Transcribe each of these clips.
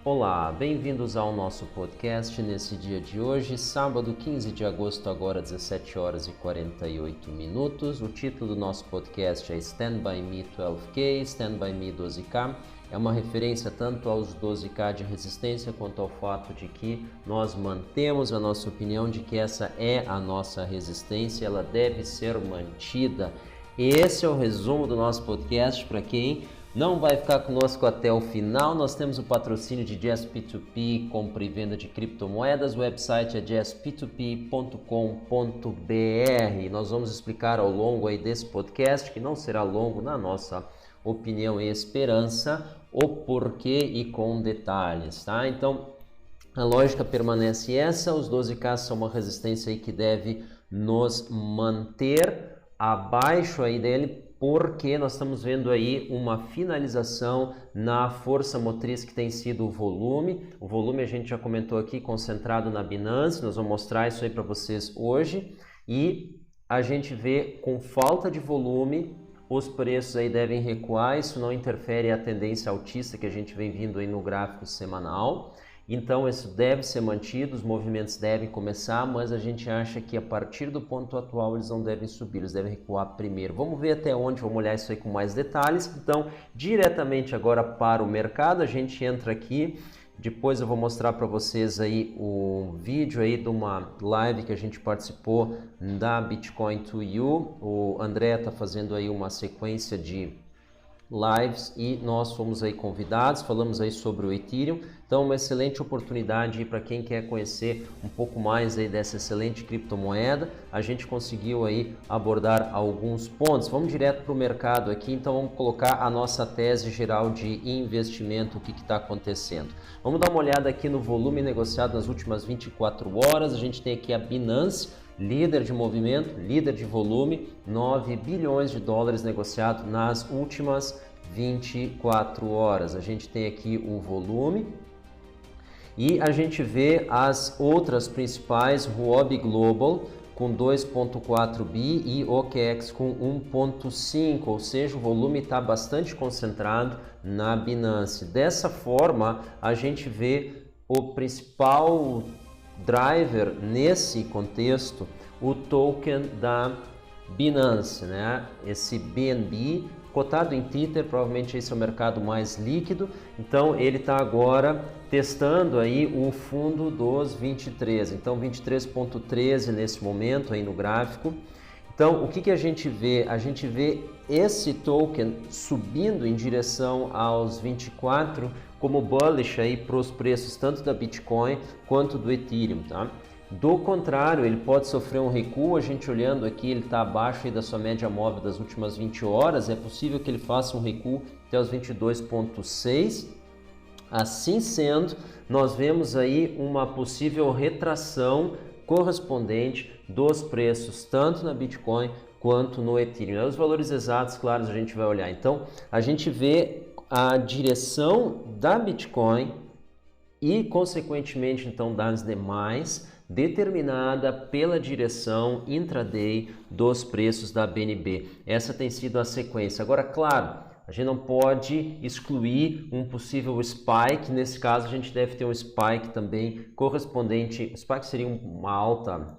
Olá, bem-vindos ao nosso podcast nesse dia de hoje, sábado 15 de agosto, agora 17 horas e 48 minutos. O título do nosso podcast é Stand By Me 12K, Stand By Me 12K. É uma referência tanto aos 12K de resistência quanto ao fato de que nós mantemos a nossa opinião de que essa é a nossa resistência, ela deve ser mantida. Esse é o resumo do nosso podcast. Para quem não vai ficar conosco até o final, nós temos o patrocínio de Jazz P2P, compra e venda de criptomoedas. O website é jazzp2p.com.br. Nós vamos explicar ao longo aí desse podcast, que não será longo na nossa opinião e esperança, o porquê e com detalhes, tá? Então, a lógica permanece essa, os 12K são uma resistência aí que deve nos manter abaixo aí dele, porque nós estamos vendo aí uma finalização na força motriz que tem sido o volume. O volume a gente já comentou aqui, concentrado na Binance, nós vamos mostrar isso aí para vocês hoje. E a gente vê com falta de volume, os preços aí devem recuar, isso não interfere a tendência altista que a gente vem vindo aí no gráfico semanal. Então isso deve ser mantido, os movimentos devem começar, mas a gente acha que a partir do ponto atual eles não devem subir, eles devem recuar primeiro. Vamos ver até onde, vamos olhar isso aí com mais detalhes. Então, diretamente agora para o mercado, a gente entra aqui, depois eu vou mostrar para vocês aí o vídeo aí de uma live que a gente participou da Bitcoin to You. O André está fazendo aí uma sequência de lives e nós fomos aí convidados, falamos aí sobre o Ethereum. Então, uma excelente oportunidade para quem quer conhecer um pouco mais aí dessa excelente criptomoeda. A gente conseguiu aí abordar alguns pontos. Vamos direto para o mercado aqui, então vamos colocar a nossa tese geral de investimento, o que está acontecendo. Vamos dar uma olhada aqui no volume negociado nas últimas 24 horas. A gente tem aqui a Binance, líder de movimento, líder de volume, 9 bilhões de dólares negociado nas últimas 24 horas. A gente tem aqui o volume e a gente vê as outras principais, Huobi Global com 2,4 bi e OKEx com 1,5, ou seja, o volume está bastante concentrado na Binance. Dessa forma, a gente vê o principal driver nesse contexto, o token da Binance, né? Esse BNB, cotado em Tether, provavelmente esse é o mercado mais líquido, então ele está agora testando aí o fundo dos 23, então 23,13 nesse momento aí no gráfico. Então o que a gente vê? A gente vê esse token subindo em direção aos 24 como bullish aí para os preços tanto da Bitcoin quanto do Ethereum, tá? Do contrário, ele pode sofrer um recuo. A gente olhando aqui, ele está abaixo aí da sua média móvel das últimas 20 horas, é possível que ele faça um recuo até os 22,6. Assim sendo, nós vemos aí uma possível retração correspondente dos preços tanto na Bitcoin quanto no Ethereum. Os valores exatos, claro, a gente vai olhar. Então, a gente vê a direção da Bitcoin e, consequentemente, então, das demais, determinada pela direção intraday dos preços da BNB. Essa tem sido a sequência. Agora, claro, a gente não pode excluir um possível spike. Nesse caso, a gente deve ter um spike também correspondente. O spike seria uma alta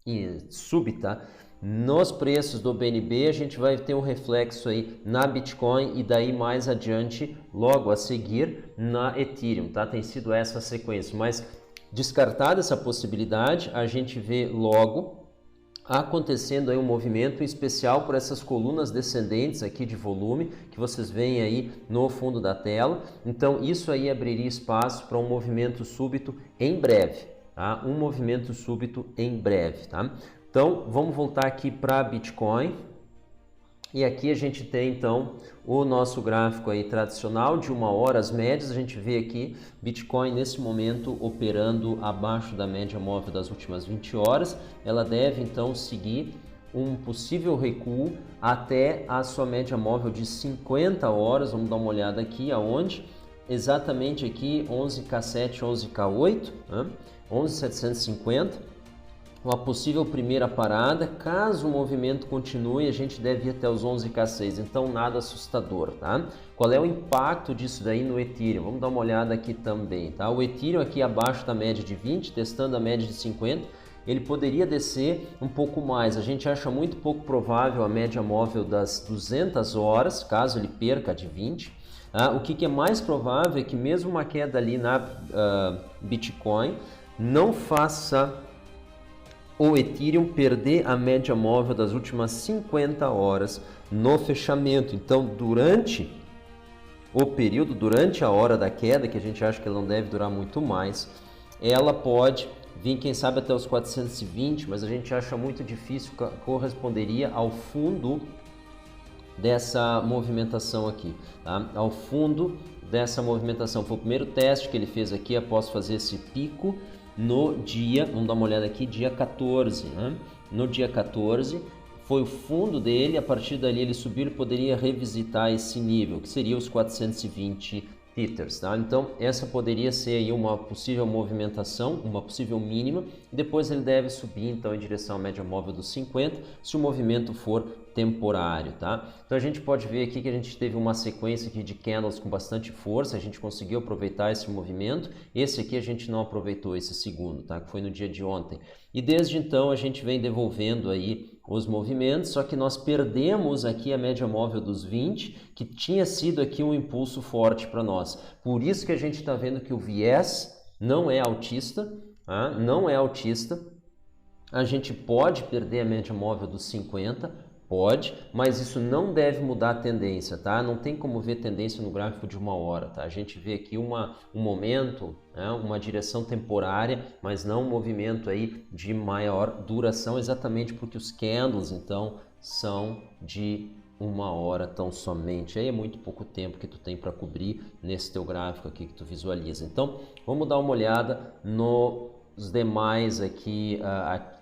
e súbita nos preços do BNB. A gente vai ter um reflexo aí na Bitcoin e daí mais adiante, logo a seguir, na Ethereum, tá? Tem sido essa a sequência, mas descartada essa possibilidade, a gente vê logo acontecendo aí um movimento, em especial por essas colunas descendentes aqui de volume que vocês veem aí no fundo da tela. Então isso aí abriria espaço para um movimento súbito em breve, tá? Um movimento súbito em breve, tá? Então vamos voltar aqui para Bitcoin. E aqui a gente tem então o nosso gráfico aí tradicional de 1 hora, as médias. A gente vê aqui Bitcoin nesse momento operando abaixo da média móvel das últimas 20 horas. Ela deve então seguir um possível recuo até a sua média móvel de 50 horas. Vamos dar uma olhada aqui aonde? Exatamente aqui 11K7, 11K8, né? 11.750. uma possível primeira parada. Caso o movimento continue, a gente deve ir até os 11K6, então nada assustador, tá? Qual é o impacto disso daí no Ethereum? Vamos dar uma olhada aqui também, tá? O Ethereum aqui abaixo da média de 20, testando a média de 50, ele poderia descer um pouco mais. A gente acha muito pouco provável a média móvel das 200 horas, caso ele perca de 20. O que é mais provável é que mesmo uma queda ali na Bitcoin não faça o Ethereum perder a média móvel das últimas 50 horas no fechamento. Então, durante o período, durante a hora da queda, que a gente acha que ela não deve durar muito mais, ela pode vir, quem sabe, até os 420, mas a gente acha muito difícil, corresponderia ao fundo dessa movimentação aqui, tá? Ao fundo dessa movimentação. Foi o primeiro teste que ele fez aqui após fazer esse pico no dia, vamos dar uma olhada aqui, dia 14, né? No dia 14 foi o fundo dele, a partir dali ele subiu, ele poderia revisitar esse nível, que seria os 420 Tethers, tá? Então essa poderia ser aí uma possível movimentação, uma possível mínima, depois ele deve subir então em direção à média móvel dos 50, se o movimento for temporário, tá? Então a gente pode ver aqui que a gente teve uma sequência aqui de candles com bastante força, a gente conseguiu aproveitar esse movimento. Esse aqui a gente não aproveitou, esse segundo, tá? Que foi no dia de ontem. E desde então a gente vem devolvendo aí os movimentos, só que nós perdemos aqui a média móvel dos 20, que tinha sido aqui um impulso forte para nós. Por isso que a gente está vendo que o viés não é altista, tá? Não é altista. A gente pode perder a média móvel dos 50, pode, mas isso não deve mudar a tendência, tá? Não tem como ver tendência no gráfico de uma hora, tá? A gente vê aqui um momento, né? Uma direção temporária, mas não um movimento aí de maior duração, exatamente porque os candles, então, são de uma hora tão somente. Aí é muito pouco tempo que tu tem para cobrir nesse teu gráfico aqui que tu visualiza. Então, vamos dar uma olhada os demais aqui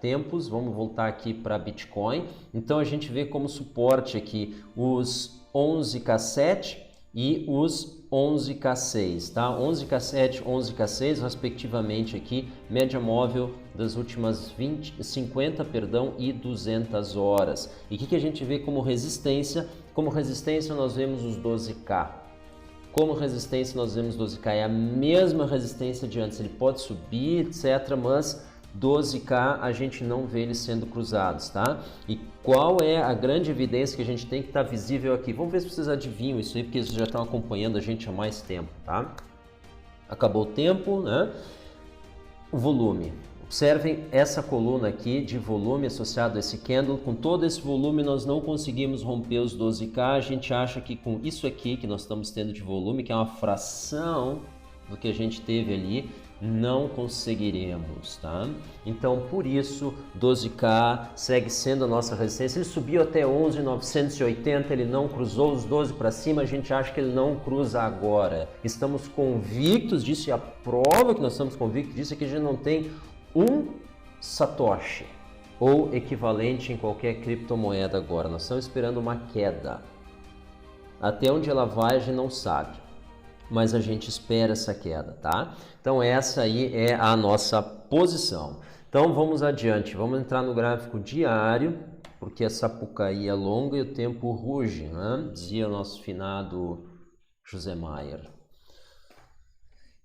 tempos. Vamos voltar aqui para Bitcoin. Então a gente vê como suporte aqui os 11K7 e os 11K6, tá? 11K7, 11K6 respectivamente aqui, média móvel das últimas 50, perdão, e 200 horas. E o que a gente vê como resistência? Como resistência nós vemos os 12K. Como resistência nós vemos 12K, é a mesma resistência de antes, ele pode subir, etc, mas 12K a gente não vê eles sendo cruzados, tá? E qual é a grande evidência que a gente tem que estar visível aqui? Vamos ver se vocês adivinham isso aí, porque vocês já estão acompanhando a gente há mais tempo, tá? Acabou o tempo, né? O volume. Observem essa coluna aqui de volume associado a esse candle. Com todo esse volume nós não conseguimos romper os 12K. A gente acha que com isso aqui que nós estamos tendo de volume, que é uma fração do que a gente teve ali, não conseguiremos, tá? Então por isso 12K segue sendo a nossa resistência. Ele subiu até 11.980, ele não cruzou os 12 para cima, a gente acha que ele não cruza agora. Estamos convictos disso, e a prova que nós estamos convictos disso é que a gente não tem um Satoshi ou equivalente em qualquer criptomoeda agora. Nós estamos esperando uma queda. Até onde ela vai a gente não sabe, mas a gente espera essa queda, tá? Então essa aí é a nossa posição. Então vamos adiante, vamos entrar no gráfico diário, porque a Sapucaí é longa e o tempo ruge, né? Dizia o nosso finado José Maier.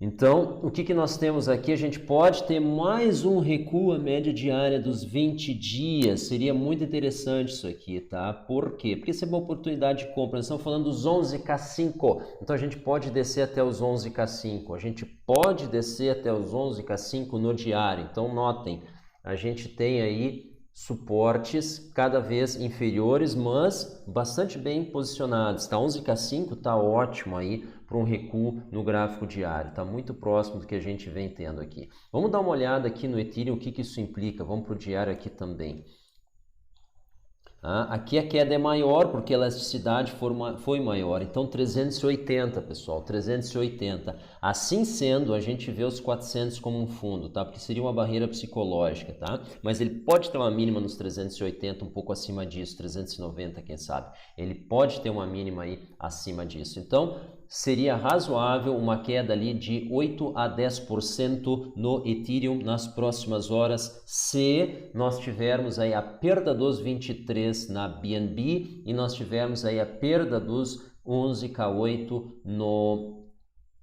Então, o que nós temos aqui? A gente pode ter mais um recuo à média diária dos 20 dias. Seria muito interessante isso aqui, tá? Por quê? Porque isso é uma oportunidade de compra. Nós estamos falando dos 11K5. Então, a gente pode descer até os 11K5. A gente pode descer até os 11K5 no diário. Então, notem, a gente tem aí suportes cada vez inferiores, mas bastante bem posicionados, tá? 11K5 tá ótimo aí para um recuo no gráfico diário, tá muito próximo do que a gente vem tendo aqui. Vamos dar uma olhada aqui no Ethereum, o que isso implica. Vamos para o diário aqui também. Aqui a queda é maior porque a elasticidade foi maior, então 380, pessoal, 380. Assim sendo, a gente vê os 400 como um fundo, tá? Porque seria uma barreira psicológica, tá? Mas ele pode ter uma mínima nos 380, um pouco acima disso, 390, quem sabe. Ele pode ter uma mínima aí acima disso. Então, seria razoável uma queda ali de 8 a 10% no Ethereum nas próximas horas, se nós tivermos aí a perda dos 23 na BNB e nós tivermos aí a perda dos 11K8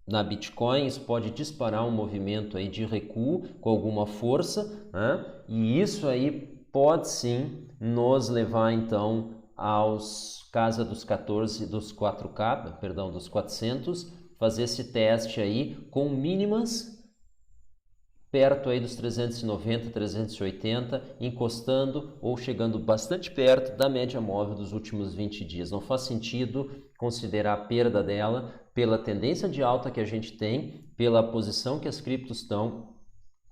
na Bitcoin. Isso pode disparar um movimento aí de recuo com alguma força, né? E isso aí pode sim nos levar então aos casa dos 4K, perdão, dos 400, fazer esse teste aí com mínimas perto aí dos 390, 380, encostando ou chegando bastante perto da média móvel dos últimos 20 dias. Não faz sentido considerar a perda dela pela tendência de alta que a gente tem, pela posição que as criptos estão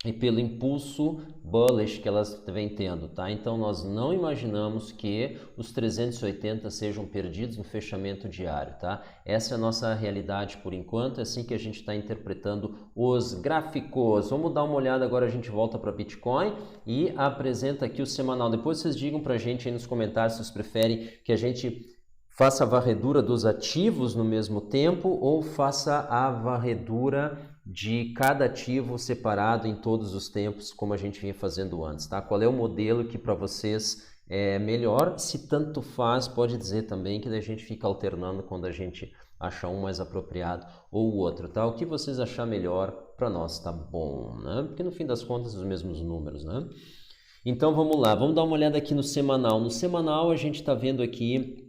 e pelo impulso bullish que elas vêm tendo, tá? Então nós não imaginamos que os 380 sejam perdidos no fechamento diário, tá? Essa é a nossa realidade por enquanto, é assim que a gente está interpretando os gráficos. Vamos dar uma olhada agora, a gente volta para Bitcoin e apresenta aqui o semanal. Depois vocês digam para a gente aí nos comentários se vocês preferem que a gente faça a varredura dos ativos no mesmo tempo ou faça a varredura de cada ativo separado em todos os tempos, como a gente vinha fazendo antes, tá? Qual é o modelo que para vocês é melhor? Se tanto faz, pode dizer também que daí a gente fica alternando quando a gente achar um mais apropriado ou o outro, tá? O que vocês achar melhor para nós, tá bom, né? Porque no fim das contas os mesmos números, né? Então vamos lá, vamos dar uma olhada aqui no semanal. No semanal a gente está vendo aqui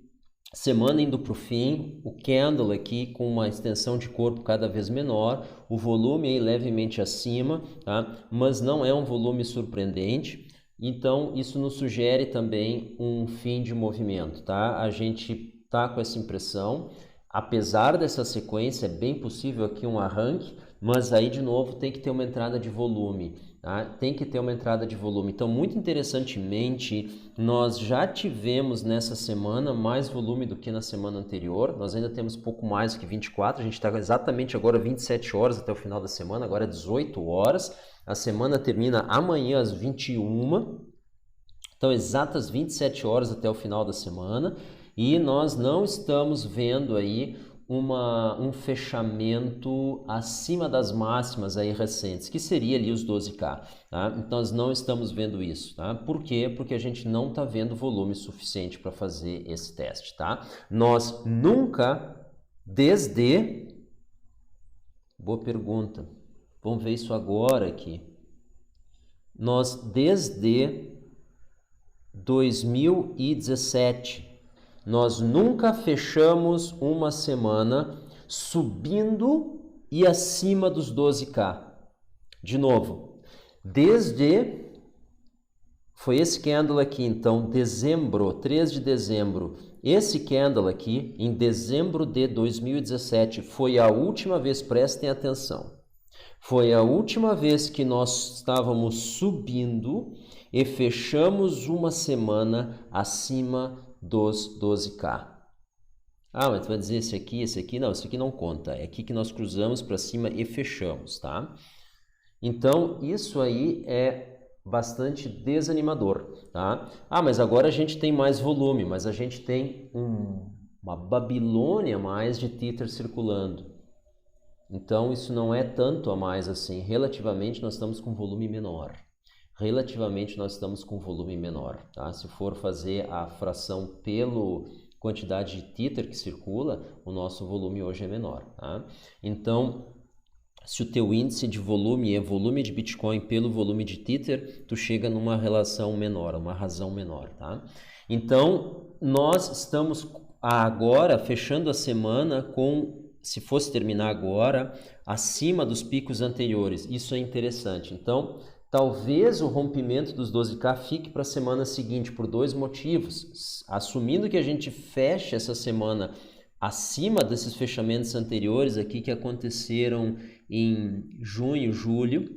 semana indo para o fim, o candle aqui com uma extensão de corpo cada vez menor, o volume aí levemente acima, tá? Mas não é um volume surpreendente, então isso nos sugere também um fim de movimento, tá? A gente tá com essa impressão, apesar dessa sequência, é bem possível aqui um arranque, mas aí de novo tem que ter uma entrada de volume, tá? Tem que ter uma entrada de volume. Então, muito interessantemente, nós já tivemos nessa semana mais volume do que na semana anterior. Nós ainda temos pouco mais do que 24, a gente está exatamente agora 27 horas até o final da semana, agora é 18 horas. A semana termina amanhã às 21, então exatas 27 horas até o final da semana. E nós não estamos vendo aí um fechamento acima das máximas aí recentes, que seria ali os 12K, tá? Então nós não estamos vendo isso, tá? Por quê? Porque a gente não está vendo volume suficiente para fazer esse teste, tá? Nós nunca, boa pergunta, vamos ver isso agora aqui. Nós desde 2017 nós nunca fechamos uma semana subindo e acima dos 12K. De novo, foi esse candle aqui, então, 3 de dezembro. Esse candle aqui, em dezembro de 2017, foi a última vez, prestem atenção, foi a última vez que nós estávamos subindo e fechamos uma semana acima dos 12K. Ah, mas tu vai dizer esse aqui, não, esse aqui não conta, é aqui que nós cruzamos para cima e fechamos, tá? Então, isso aí é bastante desanimador, tá? Ah, mas agora a gente tem mais volume, mas a gente tem uma Babilônia mais de Tether circulando. Então, isso não é tanto a mais assim, relativamente nós estamos com volume menor. Tá? Se for fazer a fração pela quantidade de Tether que circula, o nosso volume hoje é menor, tá? Então, se o teu índice de volume é volume de Bitcoin pelo volume de Tether, tu chega numa relação menor, uma razão menor, tá? Então, nós estamos agora fechando a semana com, se fosse terminar agora, acima dos picos anteriores. Isso é interessante. Então, talvez o rompimento dos 12K fique para a semana seguinte por dois motivos. Assumindo que a gente feche essa semana acima desses fechamentos anteriores aqui que aconteceram em junho, julho,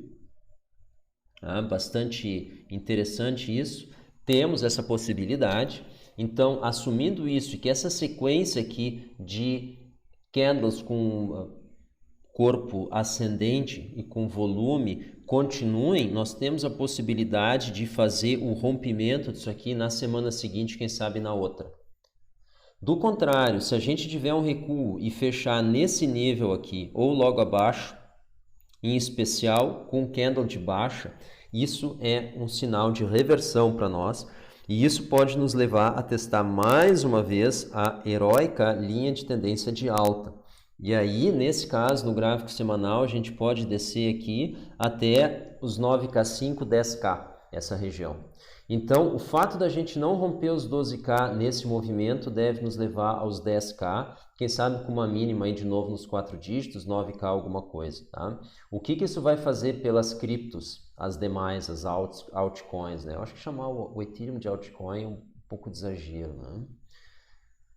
bastante interessante isso. Temos essa possibilidade. Então, assumindo isso e que essa sequência aqui de candles com corpo ascendente e com volume continuem, nós temos a possibilidade de fazer o rompimento disso aqui na semana seguinte, quem sabe na outra. Do contrário, se a gente tiver um recuo e fechar nesse nível aqui ou logo abaixo, em especial com candle de baixa, isso é um sinal de reversão para nós e isso pode nos levar a testar mais uma vez a heróica linha de tendência de alta. E aí, nesse caso, no gráfico semanal, a gente pode descer aqui até os 9K5, 10K, essa região. Então, o fato da gente não romper os 12K nesse movimento deve nos levar aos 10K, quem sabe com uma mínima aí de novo nos 4 dígitos, 9K alguma coisa, tá? O que isso vai fazer pelas criptos, as demais, as altcoins, né? Eu acho que chamar o Ethereum de altcoin é um pouco de exagero, né?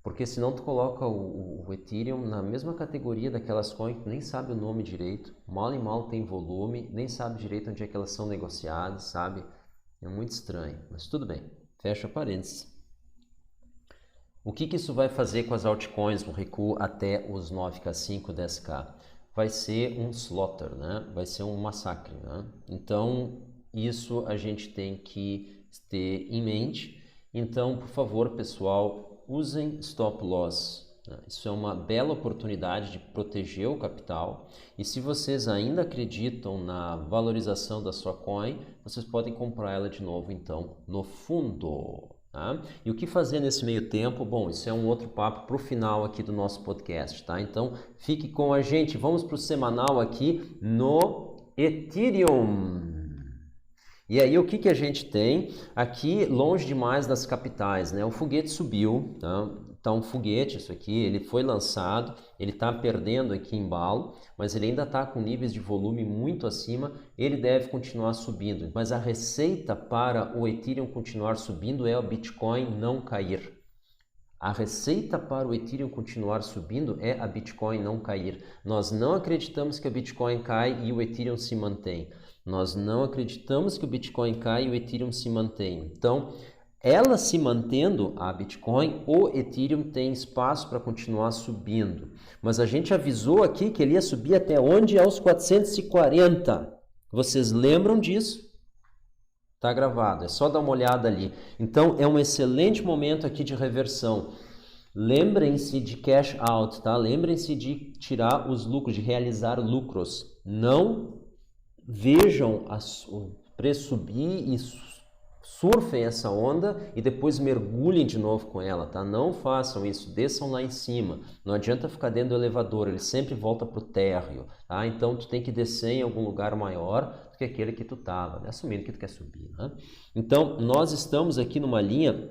Porque senão tu coloca o Ethereum na mesma categoria daquelas coins que nem sabe o nome direito, mal e mal tem volume, nem sabe direito onde é que elas são negociadas, sabe? É muito estranho, mas tudo bem. Fecha parênteses. O que isso vai fazer com as altcoins no recuo até os 9K5, 10K? Vai ser um slaughter, né? Vai ser um massacre, né? Então, isso a gente tem que ter em mente. Então, por favor, pessoal, usem stop loss. Isso é uma bela oportunidade de proteger o capital e se vocês ainda acreditam na valorização da sua coin, vocês podem comprar ela de novo então no fundo. Tá? E o que fazer nesse meio tempo? Bom, isso é um outro papo para o final aqui do nosso podcast, tá? Então fique com a gente, vamos para o semanal aqui no Ethereum. E aí o que a gente tem aqui longe demais das capitais, né? O foguete subiu, tá? Tá um foguete isso aqui, ele foi lançado, ele está perdendo aqui embalo, mas ele ainda está com níveis de volume muito acima, ele deve continuar subindo. Mas a receita para o Ethereum continuar subindo é o Bitcoin não cair. A receita para o Ethereum continuar subindo é a Bitcoin não cair. Nós não acreditamos que a Bitcoin cai e o Ethereum se mantém. Nós não acreditamos que o Bitcoin cai e o Ethereum se mantém. Então, ela se mantendo, a Bitcoin, o Ethereum tem espaço para continuar subindo. Mas a gente avisou aqui que ele ia subir até onde? Aos 440. Vocês lembram disso? Tá gravado, é só dar uma olhada ali. Então, é um excelente momento aqui de reversão. Lembrem-se de cash out, tá? Lembrem-se de tirar os lucros, de realizar lucros. Não vejam o preço subir e surfem essa onda e depois mergulhem de novo com ela, tá? Não façam isso, desçam lá em cima. Não adianta ficar dentro do elevador, ele sempre volta pro térreo, tá? Então tu tem que descer em algum lugar maior do que aquele que tu tava, né? Assumindo que tu quer subir, né? Então nós estamos aqui numa linha.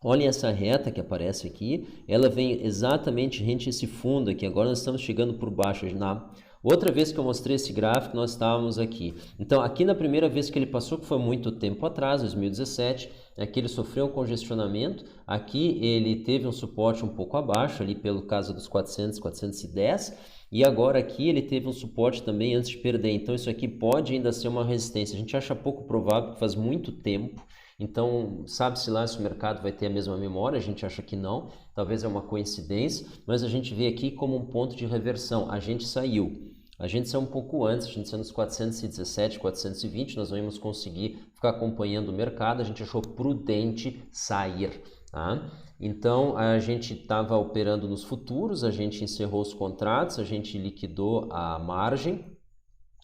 Olhem essa reta que aparece aqui, ela vem exatamente rente a esse fundo aqui. Agora nós estamos chegando por baixo. Na outra vez que eu mostrei esse gráfico, nós estávamos aqui. Então, aqui na primeira vez que ele passou, que foi muito tempo atrás, 2017, aqui ele sofreu um congestionamento. Aqui ele teve um suporte um pouco abaixo, ali pelo caso dos 400, 410. E agora aqui ele teve um suporte também antes de perder. Então, isso aqui pode ainda ser uma resistência. A gente acha pouco provável, porque faz muito tempo. Então, sabe-se lá se o mercado vai ter a mesma memória, a gente acha que não, talvez é uma coincidência, mas a gente vê aqui como um ponto de reversão, a gente saiu um pouco antes, a gente saiu nos 417, 420, nós não íamos conseguir ficar acompanhando o mercado, a gente achou prudente sair, tá? Então, a gente estava operando nos futuros, a gente encerrou os contratos, a gente liquidou a margem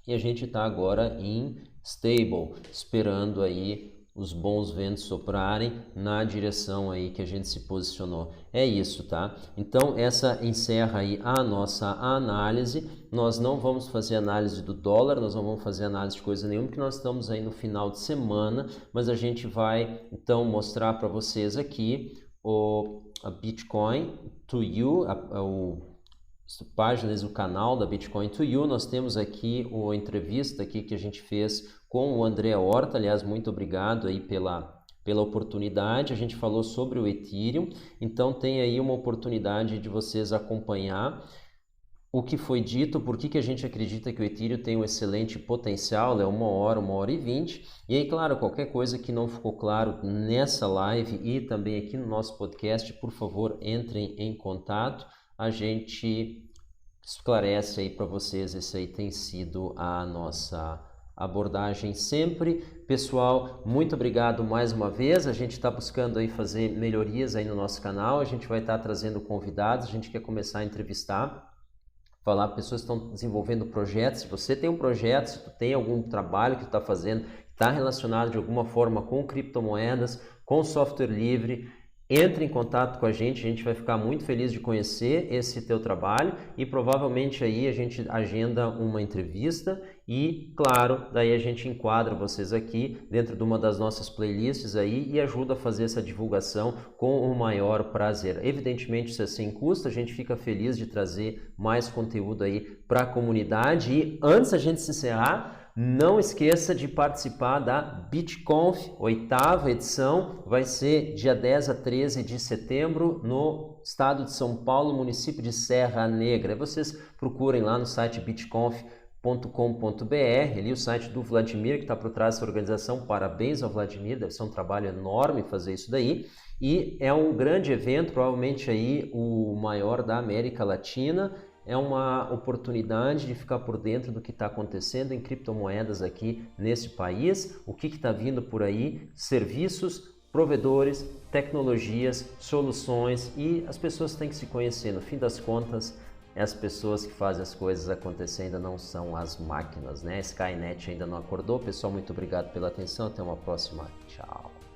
e a gente está agora em stable, esperando aí os bons ventos soprarem na direção aí que a gente se posicionou. É isso, tá? Então, essa encerra aí a nossa análise. Nós não vamos fazer análise do dólar, nós não vamos fazer análise de coisa nenhuma, porque nós estamos aí no final de semana, mas a gente vai, então, mostrar para vocês aqui a Bitcoin to You, páginas do canal da Bitcoin to You. Nós temos aqui a entrevista aqui que a gente fez com o André Horta. Aliás, muito obrigado aí pela oportunidade. A gente falou sobre o Ethereum, então tem aí uma oportunidade de vocês acompanhar o que foi dito, por que a gente acredita que o Ethereum tem um excelente potencial, é 1 hora e 20. E aí, claro, qualquer coisa que não ficou claro nessa live e também aqui no nosso podcast, por favor, entrem em contato. A gente esclarece aí para vocês, esse aí tem sido a abordagem sempre. Pessoal, muito obrigado mais uma vez. A gente está buscando aí fazer melhorias aí no nosso canal. A gente vai estar trazendo convidados. A gente quer começar a entrevistar, falar pessoas que estão desenvolvendo projetos. Se você tem um projeto, se tu tem algum trabalho que tu está fazendo, está relacionado de alguma forma com criptomoedas, com software livre, entre em contato com a gente vai ficar muito feliz de conhecer esse teu trabalho e provavelmente aí a gente agenda uma entrevista e, claro, daí a gente enquadra vocês aqui dentro de uma das nossas playlists aí e ajuda a fazer essa divulgação com o maior prazer. Evidentemente isso é sem custo, a gente fica feliz de trazer mais conteúdo aí para a comunidade e antes a gente se encerrar, não esqueça de participar da BitConf, 8ª edição, vai ser dia 10 a 13 de setembro no estado de São Paulo, município de Serra Negra. Vocês procurem lá no site bitconf.com.br, ali o site do Vladimir que está por trás dessa organização. Parabéns ao Vladimir, deve ser um trabalho enorme fazer isso daí. E é um grande evento, provavelmente aí o maior da América Latina. É uma oportunidade de ficar por dentro do que está acontecendo em criptomoedas aqui nesse país, o que está vindo por aí, serviços, provedores, tecnologias, soluções e as pessoas têm que se conhecer. No fim das contas, as pessoas que fazem as coisas acontecer ainda não são as máquinas, né? A Skynet ainda não acordou. Pessoal, muito obrigado pela atenção. Até uma próxima. Tchau.